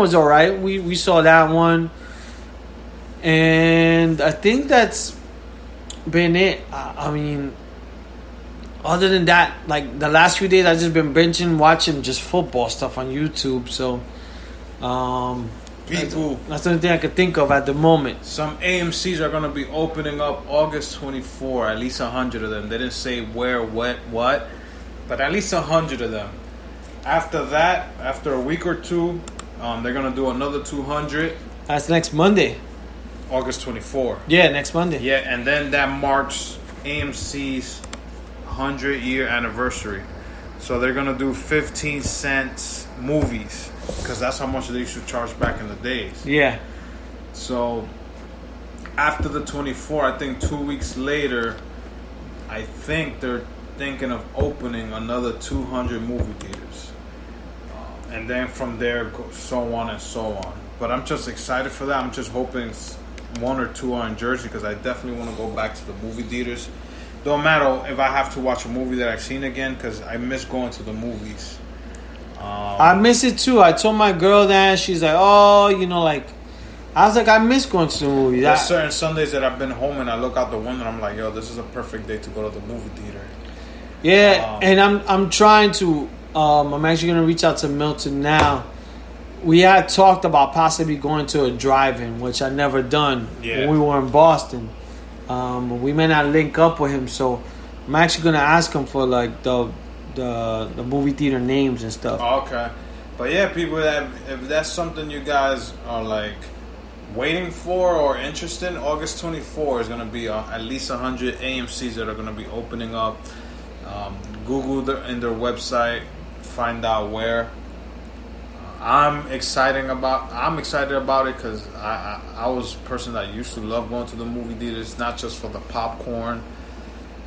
was all right. We saw that one, and I think that's been it. I mean, other than that, like the last few days, I've just been binging, watching just football stuff on YouTube. So, that's the only thing I could think of at the moment. Some AMCs are going to be opening up August 24, at least 100 of them. They didn't say where, what, but at least 100 of them. After that, after a week or two, they're going to do another 200. That's next Monday. August 24. Yeah, next Monday. Yeah, and then that marks AMC's 100-year anniversary. So they're going to do 15 cents movies. Because that's how much they used to charge back in the days. Yeah. So, after the 24, I think 2 weeks later, I think they're thinking of opening another 200 movie theaters. And then from there, so on and so on. But I'm just excited for that. I'm just hoping one or two are in Jersey because I definitely want to go back to the movie theaters. Don't matter if I have to watch a movie that I've seen again because I miss going to the movies. I miss it too. I told my girl that. She's like, oh, like, I was like, I miss going to the movies. There's certain Sundays that I've been home and I look out the window and I'm like, yo, this is a perfect day to go to the movie theater. Yeah, and I'm trying to. I'm actually gonna reach out to Milton now. We had talked about possibly going to a drive-in, which I never done when we were in Boston. But we may not link up with him, so I'm actually gonna ask him for like the movie theater names and stuff. Oh, okay. But yeah, people, if that's something you guys are like waiting for or interested in, August 24 is going to be at least 100 AMCs that are going to be opening up. Google in their website, find out where. I'm excited about it because I was a person that used to love going to the movie theaters, not just for the popcorn,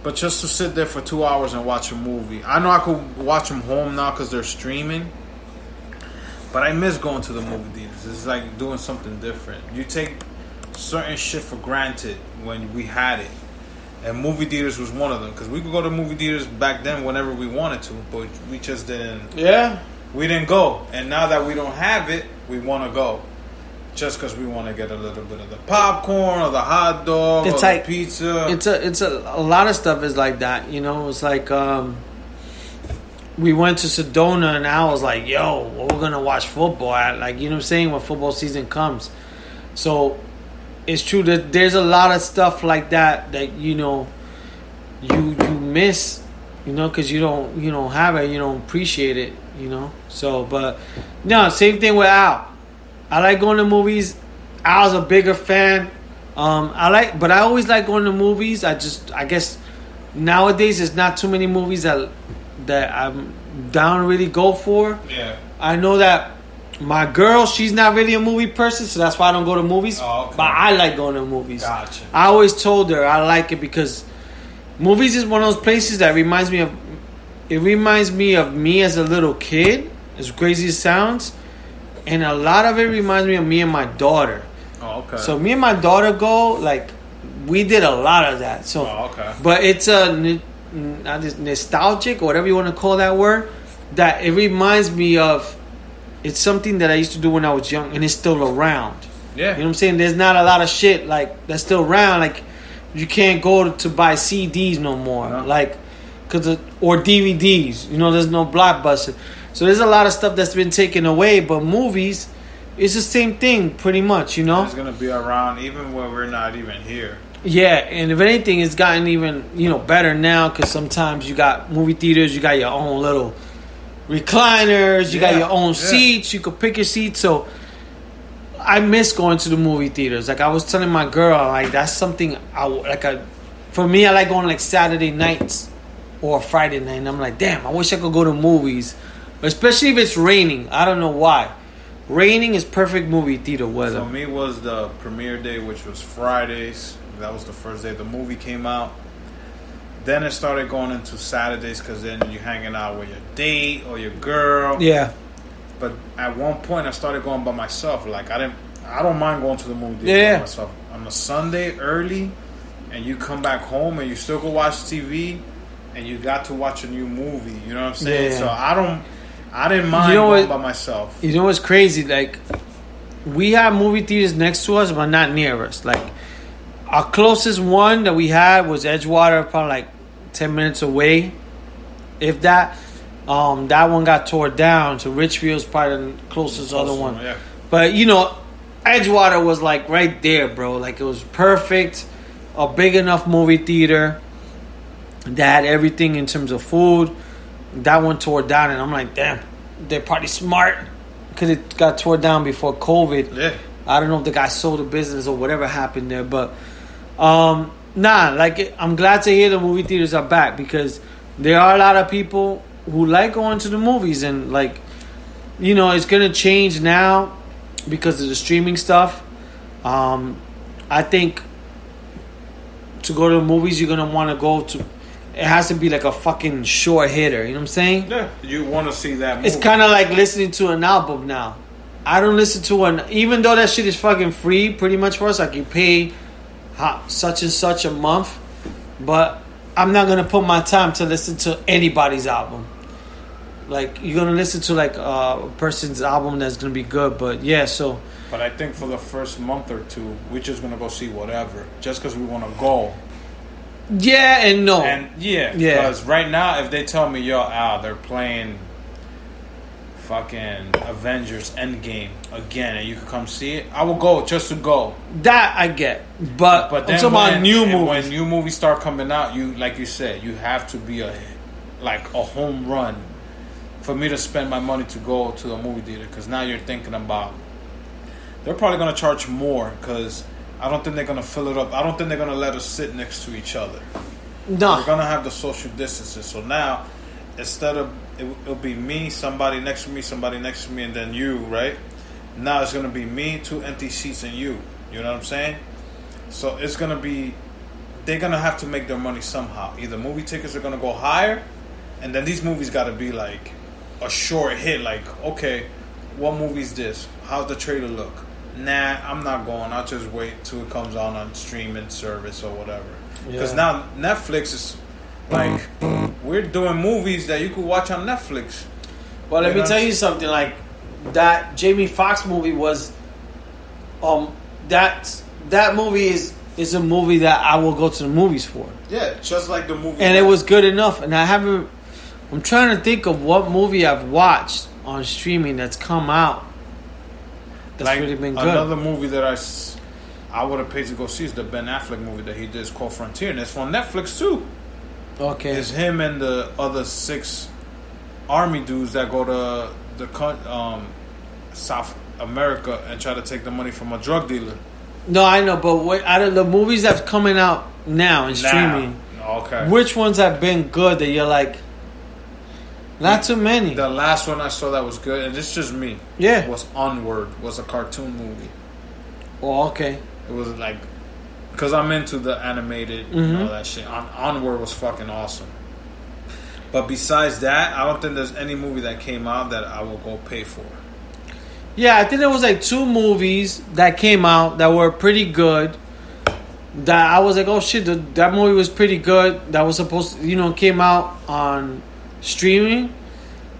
but just to sit there for 2 hours and watch a movie. I know I could watch them home now because they're streaming, but I miss going to the movie theaters. It's like doing something different. You take certain shit for granted when we had it, and movie theaters was one of them because we could go to movie theaters back then whenever we wanted to, but we just didn't. Yeah. We didn't go, and now that we don't have it, we want to go. Just because we want to get a little bit of the popcorn or the hot dog or the pizza. It's a lot of stuff is like that, It's like we went to Sedona and I was like, yo, we're going to watch football at, like, what I'm saying, when football season comes. So it's true that there's a lot of stuff like that you miss, because you don't have it, you don't appreciate it, So, but no, same thing with Al. I like going to movies. Al's a bigger fan. But I always like going to movies. I guess nowadays there's not too many movies that I'm down to really go for. Yeah. I know that my girl, she's not really a movie person, so that's why I don't go to movies. Oh, okay. But I like going to movies. Gotcha. I always told her I like it because movies is one of those places that reminds me of me as a little kid, as crazy as it sounds. And a lot of it reminds me of me and my daughter. Oh, okay. So me and my daughter go, like, we did a lot of that. So, okay. But it's not just nostalgic, or whatever you want to call that word, that it reminds me of, it's something that I used to do when I was young, and it's still around. Yeah. You know what I'm saying? There's not a lot of shit, like, that's still around. Like, you can't go to buy CDs no more. No. Like, or DVDs. There's no Blockbuster. So there's a lot of stuff that's been taken away, but movies, it's the same thing pretty much, It's going to be around even when we're not even here. Yeah, and if anything, it's gotten even, better now because sometimes you got movie theaters, you got your own little recliners, you got your own seats, you could pick your seat. So I miss going to the movie theaters. Like I was telling my girl, like that's something for me, I like going like Saturday nights or Friday night, and I'm like, damn, I wish I could go to movies. Especially if it's raining. I don't know why. Raining is perfect movie theater weather. For me, it was the premiere day, which was Fridays. That was the first day the movie came out. Then it started going into Saturdays because then you're hanging out with your date or your girl. Yeah. But at one point, I started going by myself. Like I don't mind going to the movie theater by myself. On a Sunday early, and you come back home and you still go watch TV, and you got to watch a new movie. You know what I'm saying? Yeah. So I didn't mind going by myself. You know what's crazy? Like, we have movie theaters next to us, but not near us. Like our closest one that we had was Edgewater, probably like 10 minutes away, if that. That one got tore down, so Richfield's probably the closest other one. Yeah. But Edgewater was like right there, bro. Like it was perfect, a big enough movie theater that had everything in terms of food. That one tore down, and I'm like, damn, they're probably smart because it got tore down before COVID. Yeah. I don't know if the guy sold the business or whatever happened there, but I'm glad to hear the movie theaters are back because there are a lot of people who like going to the movies, and it's gonna change now because of the streaming stuff. I think to go to the movies, you're gonna want to go to. It has to be like a fucking short hitter. You know what I'm saying? Yeah, you want to see that movie. It's kind of like listening to an album now. I don't listen to even though that shit is fucking free, pretty much for us. Like you pay such and such a month, but I'm not gonna put my time to listen to anybody's album. Like you're gonna listen to like a person's album that's gonna be good, but yeah. So, but I think for the first month or two, we're just gonna go see whatever, just because we want to go. Yeah and no. And because right now, if they tell me, they're playing fucking Avengers Endgame again, and you can come see it, I will go just to go. That I get, but then I'm talking about new movies. When new movies start coming out, like you said, you have to be a home run for me to spend my money to go to a movie theater, because now you're thinking about they're probably going to charge more because I don't think they're going to fill it up. I don't think they're going to let us sit next to each other. No. We're going to have the social distances. So now, instead of it'll be me, somebody next to me, and then you, right? Now it's going to be me, 2 empty seats, and you. You know what I'm saying? So it's going to be, they're going to have to make their money somehow. Either movie tickets are going to go higher, and then these movies got to be like a short hit, like, okay, what movie's this? How's the trailer look? Nah, I'm not going. I'll just wait till it comes out on streaming service or whatever. Because now Netflix is like, we're doing movies that you could watch on Netflix. Well, let me tell you something. Like that Jamie Foxx movie was, that movie is a movie that I will go to the movies for. Yeah, just like the movie. And it was good enough. And I'm trying to think of what movie I've watched on streaming that's come out that's really been good. Another movie that I would have paid to go see is the Ben Affleck movie that he did. It's called Frontier, and it's on Netflix too. Okay. It's him and the other 6 army dudes that go to the South America and try to take the money from a drug dealer. No, I know, but out of the movies that's coming out now in streaming, okay, which ones have been good that you're like, not too many? The last one I saw that was good, and it's just me. Yeah. Was Onward. Was a cartoon movie. Oh, okay. It was like, because I'm into the animated and all that shit. Onward was fucking awesome. But besides that, I don't think there's any movie that came out that I will go pay for. Yeah, I think there was like 2 movies that came out that were pretty good. That I was like, oh shit, that movie was pretty good. That was supposed to, came out on streaming.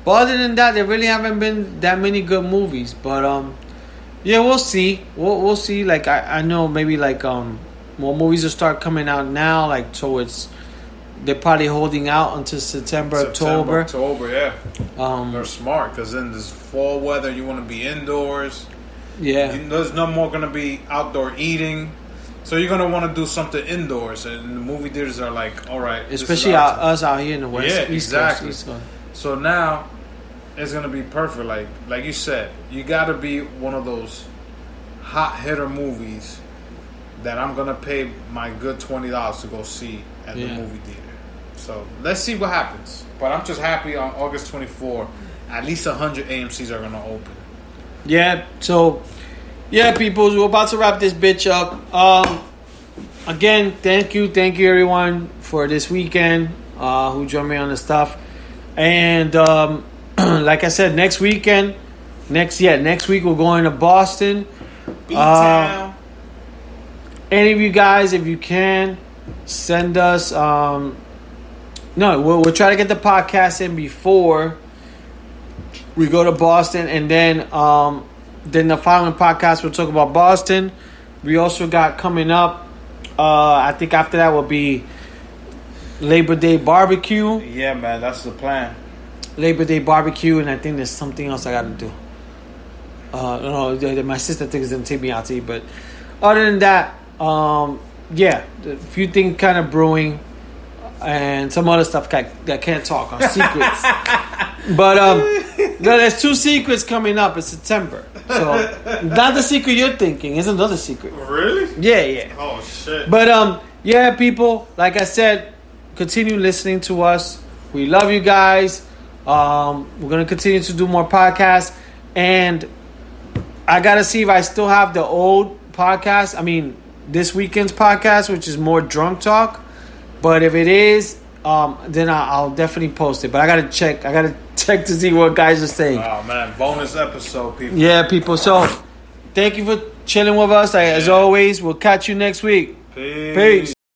But other than that, there really haven't been that many good movies. But yeah, we'll see. We'll see. Like I know maybe like more movies will start coming out now. Like towards, they're probably holding out until September, October. Yeah. They're smart because in this fall weather, you want to be indoors. Yeah. There's no more going to be outdoor eating. So you're going to want to do something indoors. And the movie theaters are like, all right. Especially us out here in the West. Yeah, East exactly. Coast, East Coast. So now it's going to be perfect. Like you said, you got to be one of those hot hitter movies that I'm going to pay my good $20 to go see at the movie theater. So let's see what happens. But I'm just happy on August 24, at least 100 AMCs are going to open. Yeah, so, people, we're about to wrap this bitch up. Again, thank you everyone for this weekend who joined me on the stuff. And like I said, next week we're going to Boston. B-Town. Any of you guys, if you can, send us. No, we'll try to get the podcast in before we go to Boston, and then Then the following podcast, we'll talk about Boston. We also got coming up, I think after that will be Labor Day barbecue. Yeah, man, that's the plan. Labor Day barbecue, and I think there's something else I got to do. No, my sister thinks gonna take me out to eat, but other than that, yeah, a few things kind of brewing, and some other stuff that can't talk on secrets. But there's 2 secrets coming up in September. So not the secret you're thinking. It's another secret. Really? Yeah. Oh shit. But yeah, people. Like I said, continue listening to us. We love you guys. We're gonna continue to do more podcasts, and I gotta see if I still have the old podcast. I mean, this weekend's podcast, which is more drunk talk. But if it is, then I'll definitely post it. But I gotta check. I gotta check to see what guys are saying. Oh man, bonus episode, people. Yeah, people. So thank you for chilling with us. As always, we'll catch you next week. Peace. Peace.